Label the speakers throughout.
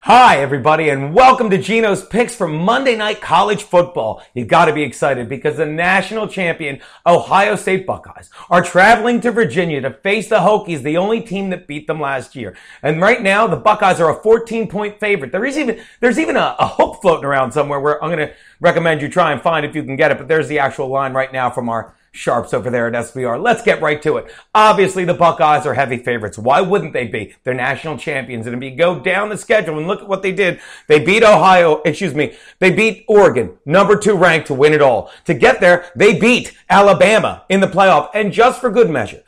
Speaker 1: Hi, everybody, and welcome to Geno's Picks for Monday Night College Football. You've got to be excited because the national champion Ohio State Buckeyes are traveling to Virginia to face the Hokies, the only team that beat them last year. And right now, the Buckeyes are a 14-point favorite. There's even a hook floating around somewhere where I'm going to recommend you try and find if you can get it, but there's the actual line right now from our sharps over there at SBR. Let's get right to it. Obviously, the Buckeyes are heavy favorites. Why wouldn't they be? They're national champions. And if you go down the schedule and look at what they did, they beat they beat Oregon, number 2 ranked, to win it all. To get there, they beat Alabama in the playoff. And just for good measure,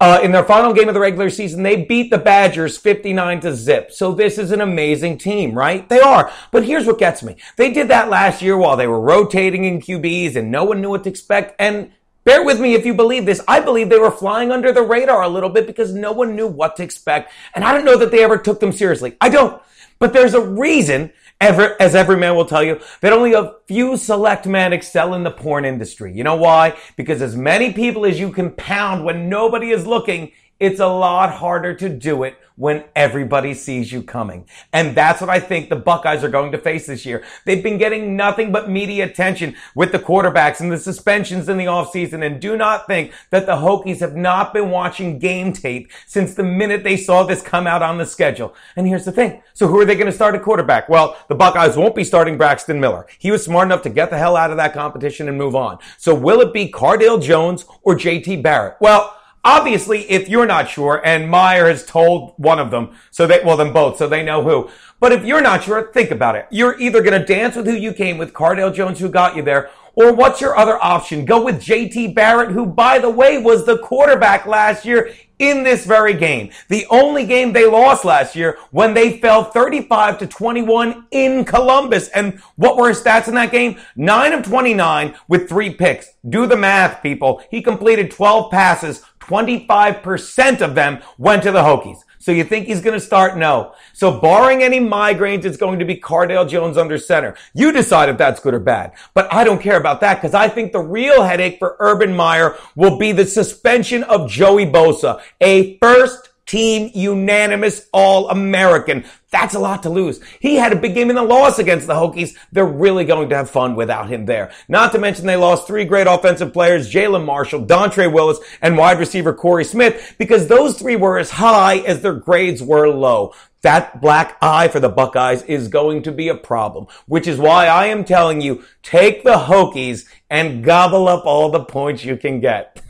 Speaker 1: in their final game of the regular season, they beat the Badgers 59-0. So this is an amazing team, right? They are. But here's what gets me. They did that last year while they were rotating in QBs and no one knew what to expect. And bear with me if you believe this. I believe they were flying under the radar a little bit because no one knew what to expect. And I don't know that they ever took them seriously. I don't. But there's a reason, as every man will tell you, that only a few select men excel in the porn industry. You know why? Because as many people as you can pound when nobody is looking, it's a lot harder to do it when everybody sees you coming. And that's what I think the Buckeyes are going to face this year. They've been getting nothing but media attention with the quarterbacks and the suspensions in the offseason. And do not think that the Hokies have not been watching game tape since the minute they saw this come out on the schedule. And here's the thing. So who are they going to start at quarterback? Well, the Buckeyes won't be starting Braxton Miller. He was smart enough to get the hell out of that competition and move on. So will it be Cardale Jones or JT Barrett? Well, obviously, if you're not sure, and Meyer has told one of them, them both, so they know who. But if you're not sure, think about it. You're either going to dance with who you came with, Cardale Jones, who got you there, or what's your other option? Go with JT Barrett, who, by the way, was the quarterback last year in this very game. The only game they lost last year when they fell 35-21 in Columbus. And what were his stats in that game? 9 of 29 with 3 picks. Do the math, people. He completed 12 passes. 25% of them went to the Hokies. So you think he's going to start? No. So barring any migraines, it's going to be Cardale Jones under center. You decide if that's good or bad. But I don't care about that because I think the real headache for Urban Meyer will be the suspension of Joey Bosa, a first-team unanimous All-American. That's a lot to lose. He had a big game in the loss against the Hokies. They're really going to have fun without him there. Not to mention they lost 3 great offensive players, Jalen Marshall, Dontre Willis, and wide receiver Corey Smith, because those 3 were as high as their grades were low. That black eye for the Buckeyes is going to be a problem, which is why I am telling you, take the Hokies and gobble up all the points you can get.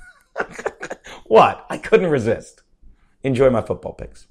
Speaker 1: What? I couldn't resist. Enjoy my football picks.